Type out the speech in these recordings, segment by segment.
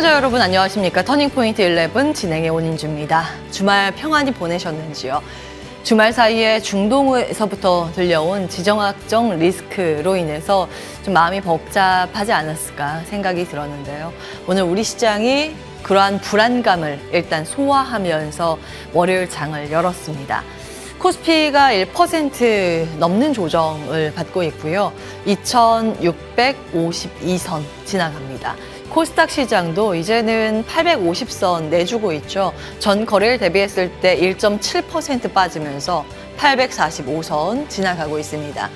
시청자 여러분 안녕하십니까. 터닝포인트 11 진행의 원인주입니다. 주말 평안히 보내셨는지요? 주말 사이에 중동에서부터 들려온 지정학적 리스크로 인해서 좀 마음이 복잡하지 않았을까 생각이 들었는데요. 오늘 우리 시장이 그러한 불안감을 일단 소화하면서 월요일 장을 열었습니다. 코스피가 1% 넘는 조정을 받고 있고요. 2652선 지나갑니다. 코스닥 시장도 이제는 850선 내주고 있죠. 전 거래일 대비했을 때 1.7% 빠지면서 845선 지나가고 있습니다.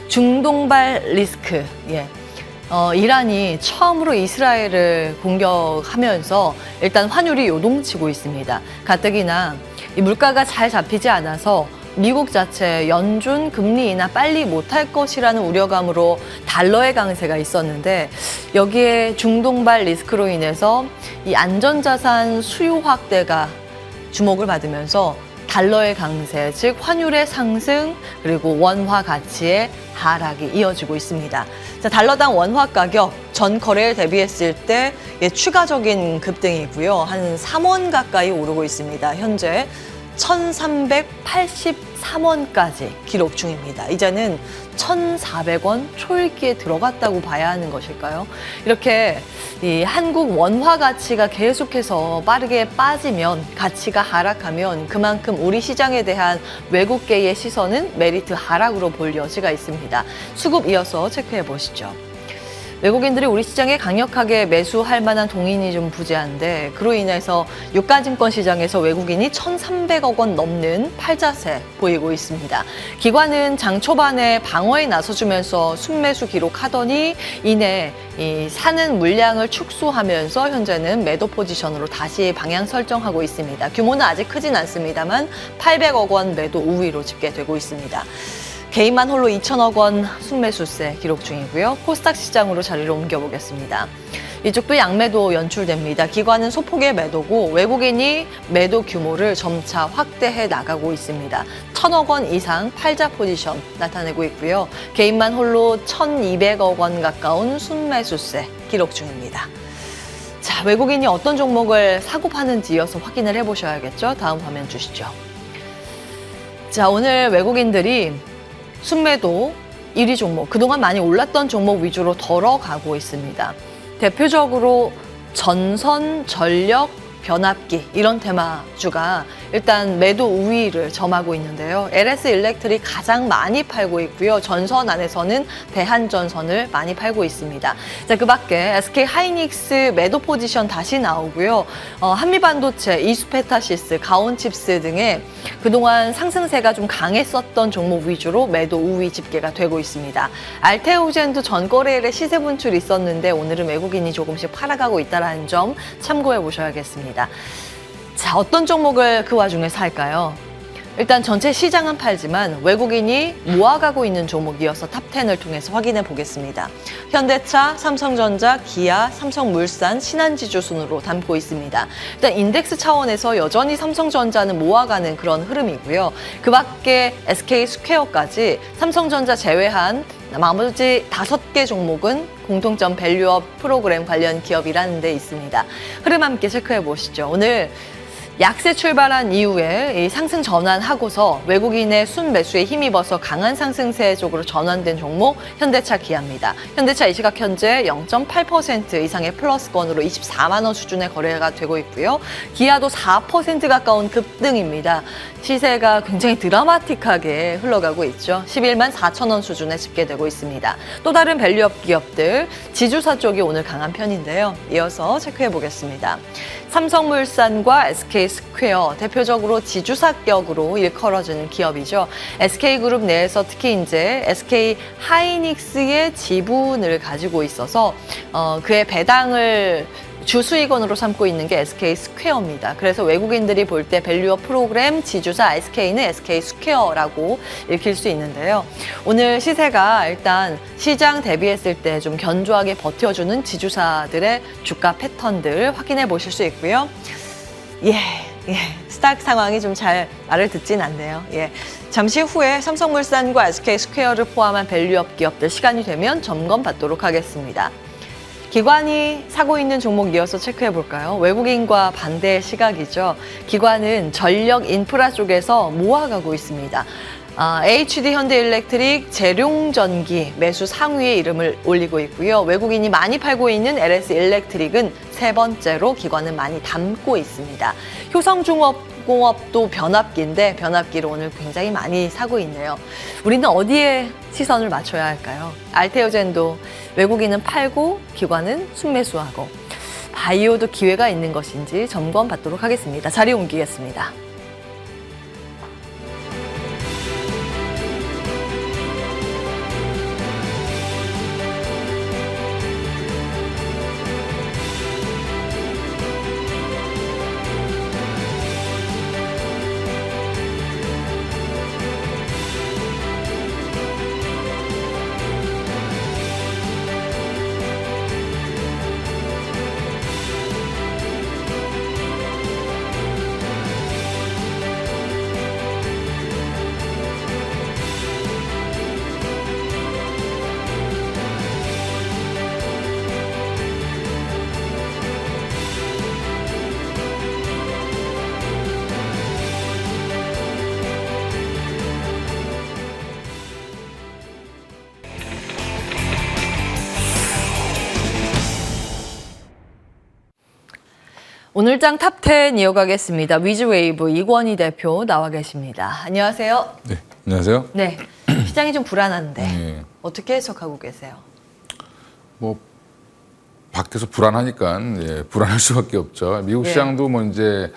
중동발 리스크, 이란이 처음으로 이스라엘을 공격하면서 일단 환율이 요동치고 있습니다. 가뜩이나 이 물가가 잘 잡히지 않아서 미국 자체 연준 금리 인하 빨리 못할 것이라는 우려감으로 달러의 강세가 있었는데 여기에 중동발 리스크로 인해서 이 안전자산 수요 확대가 주목을 받으면서 달러의 강세, 즉 환율의 상승 그리고 원화 가치의 하락이 이어지고 있습니다. 자, 달러당 원화 가격 전 거래일 대비했을 때 추가적인 급등이고요. 한 3원 가까이 오르고 있습니다. 현재 1,383원까지 기록 중입니다. 이제는 1,400원 초읽기에 들어갔다고 봐야 하는 것일까요? 이렇게 이 한국 원화 가치가 계속해서 빠르게 빠지면, 가치가 하락하면 그만큼 우리 시장에 대한 외국계의 시선은 메리트 하락으로 볼 여지가 있습니다. 수급 이어서 체크해 보시죠. 외국인들이 우리 시장에 강력하게 매수할 만한 동인이 좀 부재한데 그로 인해서 유가증권 시장에서 외국인이 1,300억 원 넘는 팔자세 보이고 있습니다. 기관은 장 초반에 방어에 나서주면서 순매수 기록하더니 이내 이 사는 물량을 축소하면서 현재는 매도 포지션으로 다시 방향 설정하고 있습니다. 규모는 아직 크진 않습니다만 800억 원 매도 우위로 집계되고 있습니다. 개인만 홀로 2천억 원 순매수세 기록 중이고요. 코스닥 시장으로 자리를 옮겨보겠습니다. 이쪽도 양매도 연출됩니다. 기관은 소폭의 매도고 외국인이 매도 규모를 점차 확대해 나가고 있습니다. 1,000억 원 이상 팔자 포지션 나타내고 있고요. 개인만 홀로 1,200억 원 가까운 순매수세 기록 중입니다. 자, 외국인이 어떤 종목을 사고 파는지 이어서 확인을 해보셔야겠죠. 다음 화면 주시죠. 자, 오늘 외국인들이 순매도 1위 종목, 그동안 많이 올랐던 종목 위주로 덜어가고 있습니다. 대표적으로 전선, 전력, 변압기 이런 테마주가 일단 매도 우위를 점하고 있는데요. LS 일렉트릭 가장 많이 팔고 있고요. 전선 안에서는 대한전선을 많이 팔고 있습니다. 자, 그 밖에 SK 하이닉스 매도 포지션 다시 나오고요. 한미반도체, 이수페타시스, 가온칩스 등의 그동안 상승세가 좀 강했었던 종목 위주로 매도 우위 집계가 되고 있습니다. 알테오젠도 전거래일에 시세 분출이 있었는데 오늘은 외국인이 조금씩 팔아가고 있다는 점 참고해 보셔야겠습니다. 자, 어떤 종목을 그 와중에 살까요? 일단 전체 시장은 팔지만 외국인이 모아가고 있는 종목이어서 탑10을 통해서 확인해 보겠습니다. 현대차, 삼성전자, 기아, 삼성물산, 신한지주 순으로 담고 있습니다. 일단 인덱스 차원에서 여전히 삼성전자는 모아가는 그런 흐름이고요. 그 밖에 SK스퀘어까지 삼성전자 제외한 나머지 5개 종목은 공통점 밸류업 프로그램 관련 기업이라는 데 있습니다. 흐름 함께 체크해 보시죠. 오늘 약세 출발한 이후에 이 상승 전환하고서 외국인의 순매수에 힘입어서 강한 상승세 쪽으로 전환된 종목 현대차 기아입니다. 현대차 이 시각 현재 0.8% 이상의 플러스권으로 24만 원 수준의 거래가 되고 있고요. 기아도 4% 가까운 급등입니다. 시세가 굉장히 드라마틱하게 흘러가고 있죠. 11만 4천 원 수준에 집계되고 있습니다. 또 다른 밸류업 기업들, 지주사 쪽이 오늘 강한 편인데요. 이어서 체크해 보겠습니다. 삼성물산과 SK스퀘어, 대표적으로 지주사격으로 일컬어지는 기업이죠. SK그룹 내에서 특히 이제 SK 하이닉스의 지분을 가지고 있어서 그의 배당을 주수익원으로 삼고 있는 게 SK스퀘어입니다. 그래서 외국인들이 볼 때 밸류업 프로그램 지주사 SK는 SK스퀘어라고 읽힐 수 있는데요. 오늘 시세가 일단 시장 대비했을 때 좀 견조하게 버텨주는 지주사들의 주가 패턴들 확인해 보실 수 있고요. 스탁 상황이 좀 잘 말을 듣진 않네요. 잠시 후에 삼성물산과 SK스퀘어를 포함한 밸류업 기업들 시간이 되면 점검 받도록 하겠습니다. 기관이 사고 있는 종목 이어서 체크해 볼까요? 외국인과 반대의 시각이죠. 기관은 전력 인프라 쪽에서 모아가고 있습니다. HD 현대일렉트릭, 재룡전기 매수 상위에 이름을 올리고 있고요. 외국인이 많이 팔고 있는 LS 일렉트릭은 세 번째로 기관은 많이 담고 있습니다. 효성중업공업도 변압기인데 변압기를 오늘 굉장히 많이 사고 있네요. 우리는 어디에 시선을 맞춰야 할까요? 알테오젠도 외국인은 팔고 기관은 순매수하고 바이오도 기회가 있는 것인지 점검 받도록 하겠습니다. 자리 옮기겠습니다. 오늘장 탑10 이어가겠습니다. 위즈웨이브 이권희 대표 나와 계십니다. 안녕하세요. 네, 안녕하세요. 네, 시장이 좀 불안한데 네. 어떻게 해석하고 계세요? 뭐 밖에서 불안하니까 불안할 수밖에 없죠. 미국 시장도 뭐 이제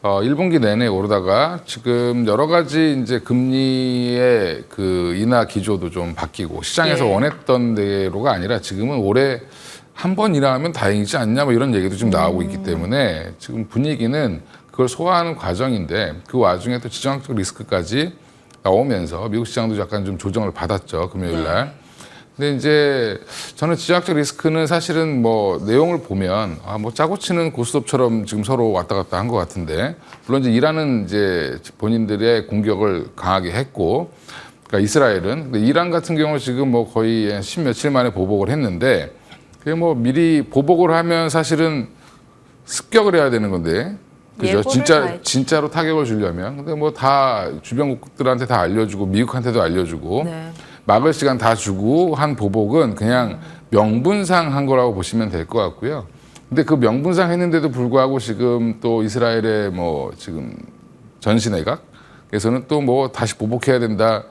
1분기 내내 오르다가 지금 여러 가지 이제 금리의 그 인하 기조도 좀 바뀌고 시장에서 원했던 대로가 아니라 지금은 올해 한 번 인하하면 다행이지 않냐 뭐 이런 얘기도 지금 나오고 있기 때문에 지금 분위기는 그걸 소화하는 과정인데 그 와중에 또 지정학적 리스크까지 나오면서 미국 시장도 약간 좀 조정을 받았죠, 금요일 날. 근데 이제 저는 지정학적 리스크는 사실은 뭐 내용을 보면 뭐 짜고 치는 고스톱처럼 지금 서로 왔다 갔다 한 것 같은데 물론 이제 이란은 이제 본인들의 공격을 강하게 했고 그러니까 이스라엘은 근데 이란 같은 경우 지금 뭐 거의 10 며칠 만에 보복을 했는데 그게 뭐 미리 보복을 하면 사실은 습격을 해야 되는 건데 그죠? 진짜로 타격을 주려면 근데 뭐 다 주변국들한테 다 알려주고 미국한테도 알려주고 막을 시간 다 주고 한 보복은 그냥 명분상 한 거라고 보시면 될 것 같고요. 근데 그 명분상 했는데도 불구하고 지금 또 이스라엘의 뭐 지금 전시내각에서는 또 뭐 다시 보복해야 된다.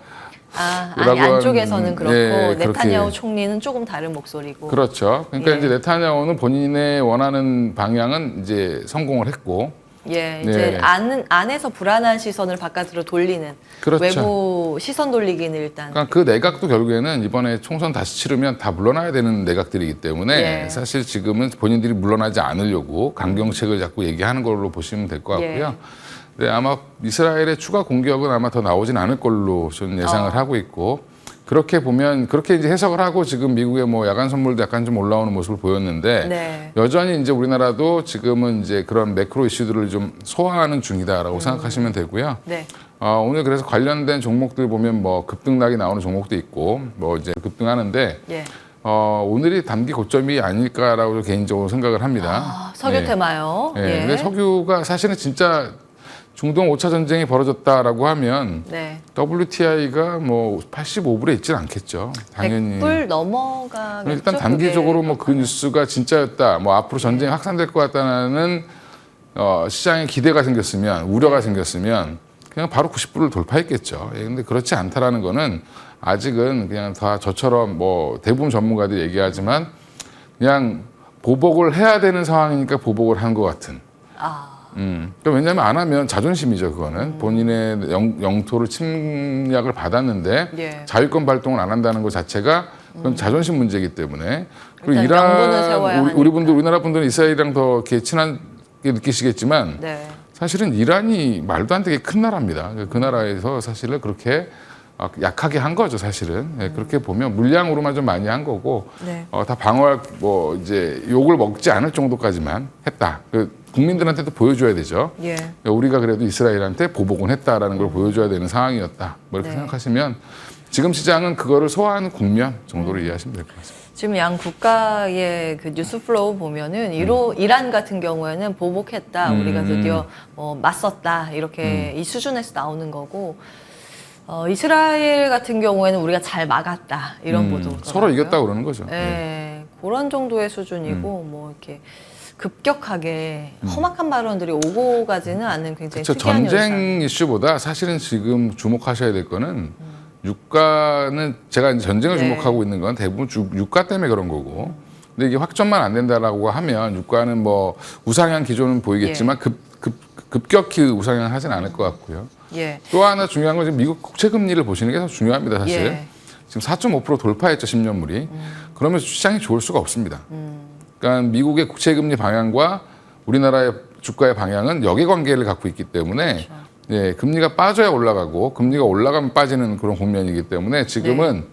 아니 안쪽에서는 그렇고 네타냐후 총리는 조금 다른 목소리고. 그렇죠. 그러니까 이제 네타냐후는 본인의 원하는 방향은 이제 성공을 했고. 이제 안에서 불안한 시선을 바깥으로 돌리는 그렇죠. 외부 시선 돌리기는 일단. 그러니까 그 내각도 결국에는 이번에 총선 다시 치르면 다 물러나야 되는 내각들이기 때문에 사실 지금은 본인들이 물러나지 않으려고 강경책을 자꾸 얘기하는 걸로 보시면 될 것 같고요. 네, 아마 이스라엘의 추가 공격은 아마 더 나오진 않을 걸로 저는 예상을 하고 있고 그렇게 보면 그렇게 이제 해석을 하고 지금 미국의 뭐 야간 선물도 약간 좀 올라오는 모습을 보였는데 여전히 이제 우리나라도 지금은 이제 그런 매크로 이슈들을 좀 소화하는 중이다라고 생각하시면 되고요. 오늘 그래서 관련된 종목들 보면 뭐 급등락이 나오는 종목도 있고 뭐 이제 급등하는데 오늘이 단기 고점이 아닐까라고 개인적으로 생각을 합니다. 석유 테마요. 근데 석유가 사실은 진짜 중동 5차 전쟁이 벌어졌다라고 하면 WTI가 뭐 85불에 있지는 않겠죠. 당연히. 100불 넘어가겠죠. 일단 단기적으로 뭐 그 뉴스가 진짜였다. 뭐 앞으로 전쟁이 확산될 것 같다는 시장에 기대가 생겼으면 우려가 생겼으면 그냥 바로 90불을 돌파했겠죠. 근데 그렇지 않다라는 거는 아직은 그냥 다 저처럼 뭐 대부분 전문가들이 얘기하지만 그냥 보복을 해야 되는 상황이니까 보복을 한 것 같은. 그러니까 왜냐하면 안 하면 자존심이죠. 그거는 본인의 영토를 침략을 받았는데 자유권 발동을 안 한다는 것 자체가 그건 자존심 문제이기 때문에 그리고 우리나라 분들은 이스라엘이랑 더 이렇게 친하게 느끼시겠지만 사실은 이란이 말도 안 되게 큰 나라입니다. 그 나라에서 사실은 그렇게 약하게 한 거죠, 사실은. 그렇게 보면 물량으로만 좀 많이 한 거고 다 방어할 뭐 이제 욕을 먹지 않을 정도까지만 했다. 국민들한테도 보여줘야 되죠. 우리가 그래도 이스라엘한테 보복은 했다라는 걸 보여줘야 되는 상황이었다. 뭐 이렇게 생각하시면 지금 시장은 그거를 소화하는 국면 정도로 이해하시면 될 것 같습니다. 지금 양 국가의 그 뉴스 플로우 보면은 이란 같은 경우에는 보복했다, 우리가 드디어 맞섰다 이렇게 이 수준에서 나오는 거고, 이스라엘 같은 경우에는 우리가 잘 막았다 이런 보도가 서로 이겼다 그러는 거죠. 네, 그런 정도의 수준이고 뭐 이렇게 급격하게 험악한 발언들이 오고 가지는 않는 굉장히 그렇죠. 특이한 전쟁 현상. 이슈보다 사실은 지금 주목하셔야 될 거는 유가는 제가 이제 전쟁을 네. 주목하고 있는 건 대부분 유가 때문에 그런 거고. 근데 이게 확전만 안 된다라고 하면 유가는 뭐 우상향 기조는 보이겠지만 급격히 우상향 하진 않을 것 같고요. 예. 또 하나 중요한 건 지금 미국 국채 금리를 보시는 게 더 중요합니다, 사실. 예. 지금 4.5% 돌파했죠, 10년물이. 그러면 시장이 좋을 수가 없습니다. 그러니까 미국의 국채 금리 방향과 우리나라의 주가의 방향은 역의 갖고 있기 때문에 그렇죠. 예, 금리가 빠져야 올라가고 금리가 올라가면 빠지는 그런 국면이기 때문에 지금은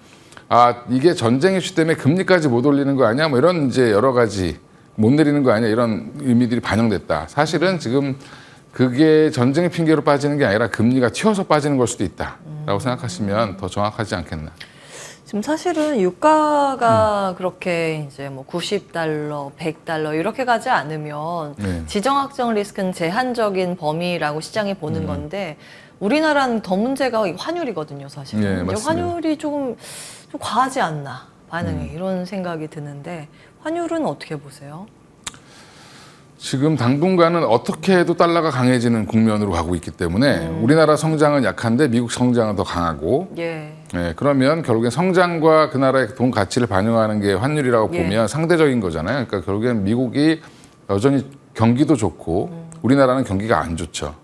아, 이게 전쟁 이슈 때문에 금리까지 못 올리는 거 아니야? 뭐 이런 이제 여러 가지 못 내리는 거 아니야? 이런 의미들이 반영됐다. 사실은 지금 그게 전쟁의 핑계로 빠지는 게 아니라 금리가 튀어서 빠지는 걸 수도 있다라고 생각하시면 더 정확하지 않겠나. 지금 사실은 유가가 그렇게 이제 뭐 90달러, 100달러 이렇게 가지 않으면 네. 지정학적 리스크는 제한적인 범위라고 시장이 보는 건데, 우리나라는 더 문제가 이 환율이거든요, 사실. 네, 이제 맞습니다. 환율이 좀 과하지 않나 반응이 이런 생각이 드는데, 환율은 어떻게 보세요? 지금 당분간은 어떻게 해도 달러가 강해지는 국면으로 가고 있기 때문에 우리나라 성장은 약한데 미국 성장은 더 강하고, 예. 네, 그러면 결국엔 성장과 그 나라의 돈 가치를 반영하는 게 환율이라고 예. 보면 상대적인 거잖아요. 그러니까 결국엔 미국이 여전히 경기도 좋고 우리나라는 경기가 안 좋죠.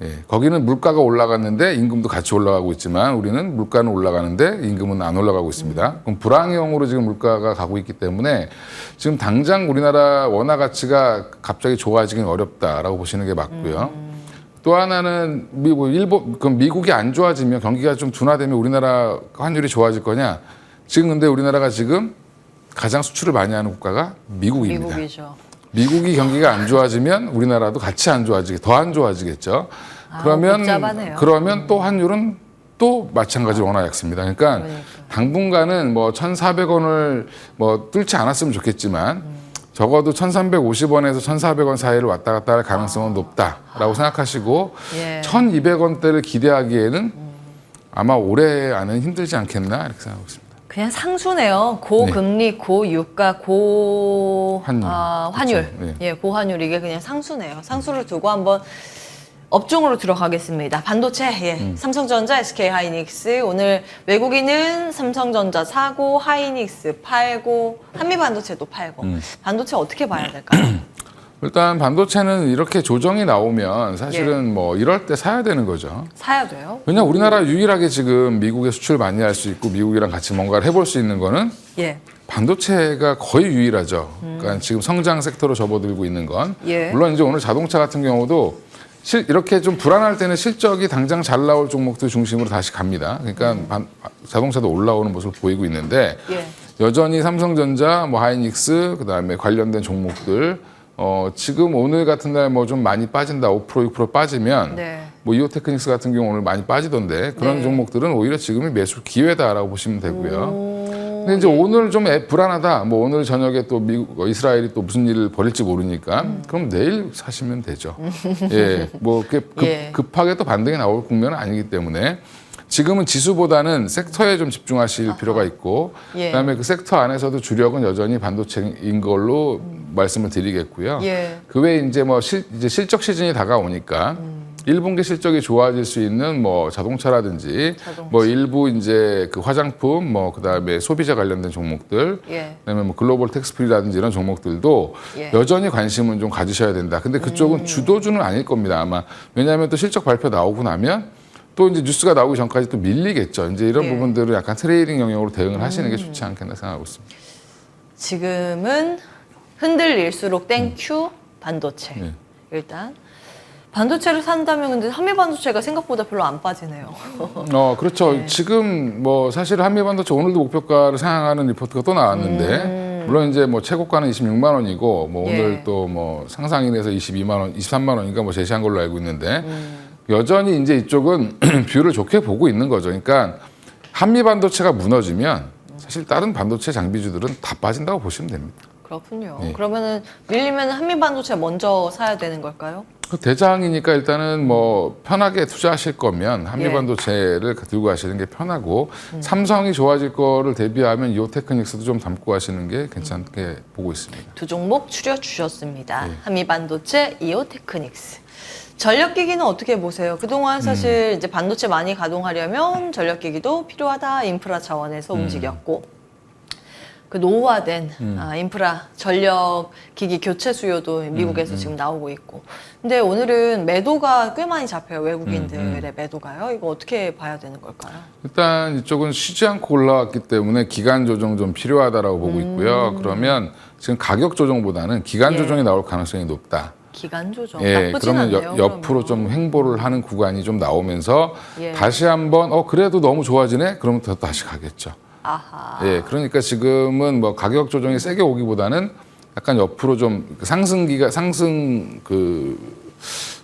예, 거기는 물가가 올라갔는데 임금도 같이 올라가고 있지만 우리는 물가는 올라가는데 임금은 안 올라가고 있습니다. 그럼 불황형으로 지금 물가가 가고 있기 때문에 지금 당장 우리나라 원화 가치가 갑자기 좋아지긴 어렵다라고 보시는 게 맞고요. 또 하나는 미국이 안 좋아지면 경기가 좀 둔화되면 우리나라 환율이 좋아질 거냐? 지금 근데 우리나라가 지금 가장 수출을 많이 하는 국가가 미국입니다. 미국이죠. 미국이 경기가 안 좋아지면 우리나라도 같이 더 안 좋아지겠죠. 복잡하네요. 그러면 또 환율은 또 마찬가지로 원화 약세입니다. 그러니까 당분간은 뭐 1,400원을 뭐 뚫지 않았으면 좋겠지만 적어도 1,350원에서 1,400원 사이를 왔다 갔다 할 가능성은 높다라고 생각하시고 예. 1,200원대를 기대하기에는 아마 올해 안은 힘들지 않겠나 이렇게 생각하고 있습니다. 그냥 상수네요. 고금리, 고유가, 환율. 그렇죠. 네. 예, 고환율 이게 그냥 상수네요. 상수를 두고 한번 업종으로 들어가겠습니다. 반도체, 예. 삼성전자, SK하이닉스. 오늘 외국인은 삼성전자 사고, 하이닉스 팔고, 한미반도체도 팔고. 반도체 어떻게 봐야 될까요? 일단 반도체는 이렇게 조정이 나오면 사실은 뭐 이럴 때 사야 되는 거죠. 사야 돼요? 왜냐하면 우리나라 유일하게 지금 미국에 수출 많이 할 수 있고 미국이랑 같이 뭔가를 해볼 수 있는 거는 예. 반도체가 거의 유일하죠. 그러니까 지금 성장 섹터로 접어들고 있는 건. 예. 물론 이제 오늘 자동차 같은 경우도 이렇게 좀 불안할 때는 실적이 당장 잘 나올 종목들 중심으로 다시 갑니다. 그러니까 자동차도 올라오는 모습을 보이고 있는데 예. 여전히 삼성전자, 뭐 하이닉스, 그다음에 관련된 종목들 지금 오늘 같은 날 뭐 좀 많이 빠진다, 5%, 6% 빠지면 네. 뭐 이오테크닉스 같은 경우 오늘 많이 빠지던데 그런 네. 종목들은 오히려 지금이 매수 기회다라고 보시면 되고요. 근데 이제 오늘 좀 불안하다. 뭐 오늘 저녁에 또 이스라엘이 또 무슨 일을 벌일지 모르니까 그럼 내일 사시면 되죠. 예, 뭐 그렇게 급하게 또 반등이 나올 국면은 아니기 때문에 지금은 지수보다는 섹터에 좀 집중하실 필요가 있고 예. 그다음에 그 섹터 안에서도 주력은 여전히 반도체인 걸로 말씀을 드리겠고요. 예. 그 외에 이제 뭐 이제 실적 시즌이 다가오니까 1분기 실적이 좋아질 수 있는 뭐 자동차라든지 뭐 일부 이제 그 화장품 뭐 그다음에 소비자 관련된 종목들 예. 그다음에 뭐 글로벌 텍스프리라든지 이런 종목들도 예. 여전히 관심은 좀 가지셔야 된다. 근데 그쪽은 주도주는 아닐 겁니다. 아마 왜냐하면 또 실적 발표 나오고 나면 또 이제 뉴스가 나오기 전까지 또 밀리겠죠. 이제 이런 예. 부분들을 약간 트레이딩 영역으로 대응을 하시는 게 좋지 않겠나 생각하고 있습니다. 지금은 흔들릴수록 땡큐 반도체. 네. 일단 반도체를 산다면 근데 한미 반도체가 생각보다 별로 안 빠지네요. 그렇죠. 지금 뭐 사실 한미반도체 오늘도 목표가를 상향하는 리포트가 또 나왔는데 물론 이제 뭐 최고가는 26만 원이고 뭐 예. 오늘 또 뭐 상상인에서 22만 원, 23만 원인가 뭐 제시한 걸로 알고 있는데 여전히 이제 이쪽은 뷰를 좋게 보고 있는 거죠. 그러니까 한미 반도체가 무너지면 사실 다른 반도체 장비주들은 다 빠진다고 보시면 됩니다. 그렇군요. 네. 그러면은 밀리면 한미반도체 먼저 사야 되는 걸까요? 그 대장이니까 일단은 뭐 편하게 투자하실 거면 한미반도체를 들고 가시는 게 편하고 삼성이 좋아질 거를 대비하면 이오테크닉스도 좀 담고 가시는 게 괜찮게 보고 있습니다. 두 종목 추려주셨습니다. 한미반도체, 이오테크닉스. 전력기기는 어떻게 보세요? 그동안 사실 이제 반도체 많이 가동하려면 전력기기도 필요하다 인프라 차원에서 움직였고 그 노후화된 인프라 전력기기 교체 수요도 미국에서 지금 나오고 있고 근데 오늘은 매도가 꽤 많이 잡혀요. 외국인들의 매도가요. 이거 어떻게 봐야 되는 걸까요? 일단 이쪽은 쉬지 않고 올라왔기 때문에 기간 조정 좀 필요하다라고 보고 있고요. 그러면 지금 가격 조정보다는 기간 조정이 나올 가능성이 높다. 기간 조정 예, 나쁘진 그러면 않네요. 옆으로 그러면. 좀 횡보를 하는 구간이 좀 나오면서 예. 다시 한번 그래도 너무 좋아지네? 그러면 더 다시 가겠죠. 아하. 예, 그러니까 지금은 뭐 가격 조정이 세게 오기보다는 약간 옆으로 좀 상승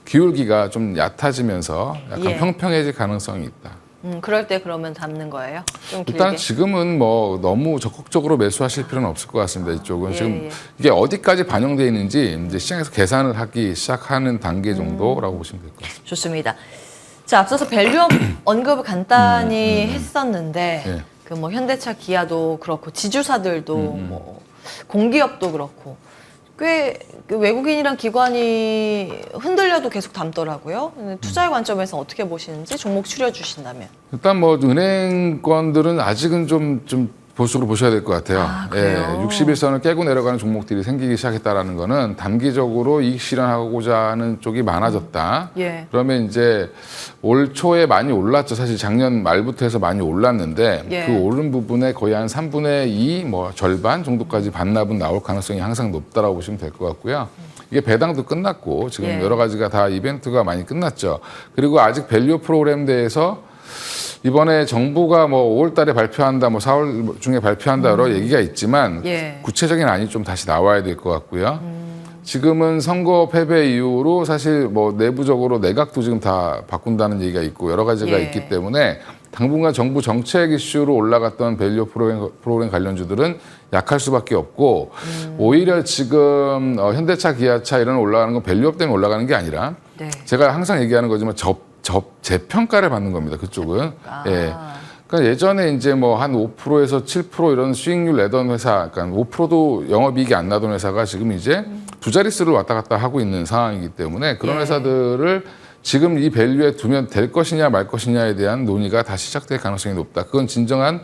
기울기가 좀 얕아지면서 약간 예. 평평해질 가능성이 있다. 그럴 때 그러면 담는 거예요? 좀 길게. 일단 지금은 뭐 너무 적극적으로 매수하실 필요는 없을 것 같습니다. 이쪽은 예, 지금 예. 이게 어디까지 반영되어 있는지 이제 시장에서 계산을 하기 시작하는 단계 정도라고 보시면 될 것 같습니다. 좋습니다. 자, 앞서서 밸류업 언급을 간단히 했었는데 예. 그 뭐 현대차, 기아도 그렇고 지주사들도 뭐 공기업도 그렇고 꽤그 외국인이랑 기관이 흔들려도 계속 담더라고요. 투자의 관점에서 어떻게 보시는지 종목 추려 주신다면. 일단 뭐 은행권들은 아직은 좀 보수적으로 보셔야 될 것 같아요. 아, 그래요? 61선을 깨고 내려가는 종목들이 생기기 시작했다라는 거는 단기적으로 이익 실현하고자 하는 쪽이 많아졌다. 예. 그러면 이제 올 초에 많이 올랐죠. 사실 작년 말부터 해서 많이 올랐는데 예. 그 오른 부분에 거의 한 3분의 2, 뭐 절반 정도까지 반납은 나올 가능성이 항상 높다라고 보시면 될 것 같고요. 이게 배당도 끝났고 지금 예. 여러 가지가 다 이벤트가 많이 끝났죠. 그리고 아직 밸류 프로그램 대해서 이번에 정부가 뭐 5월 달에 발표한다, 뭐 4월 중에 발표한다 여러 얘기가 있지만 예. 구체적인 안이 좀 다시 나와야 될 것 같고요. 지금은 선거 패배 이후로 사실 뭐 내부적으로 내각도 지금 다 바꾼다는 얘기가 있고 여러 가지가 예. 있기 때문에 당분간 정부 정책 이슈로 올라갔던 밸류 프로그램 관련주들은 약할 수밖에 없고 오히려 지금 현대차, 기아차 이런 올라가는 건 밸류업 때문에 올라가는 게 아니라 네. 제가 항상 얘기하는 거지만 재평가를 받는 겁니다. 그쪽은. 예. 그러니까 예전에 이제 뭐 한 5%에서 7% 이런 수익률 내던 회사, 그러니까 5%도 영업이익이 안 나던 회사가 지금 이제 두 자릿수를 왔다 갔다 하고 있는 상황이기 때문에 그런 예. 회사들을 지금 이 밸류에 두면 될 것이냐 말 것이냐에 대한 논의가 다시 시작될 가능성이 높다. 그건 진정한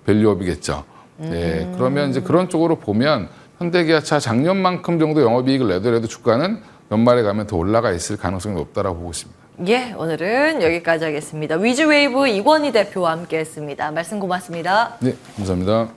밸류업이겠죠. 예. 그러면 이제 그런 쪽으로 보면 현대기아차 작년만큼 정도 영업이익을 내더라도 주가는 연말에 가면 더 올라가 있을 가능성이 높다라고 보고 있습니다. 예, 오늘은 여기까지 하겠습니다. 위즈웨이브 이권희 대표와 함께했습니다. 말씀 고맙습니다. 네, 감사합니다.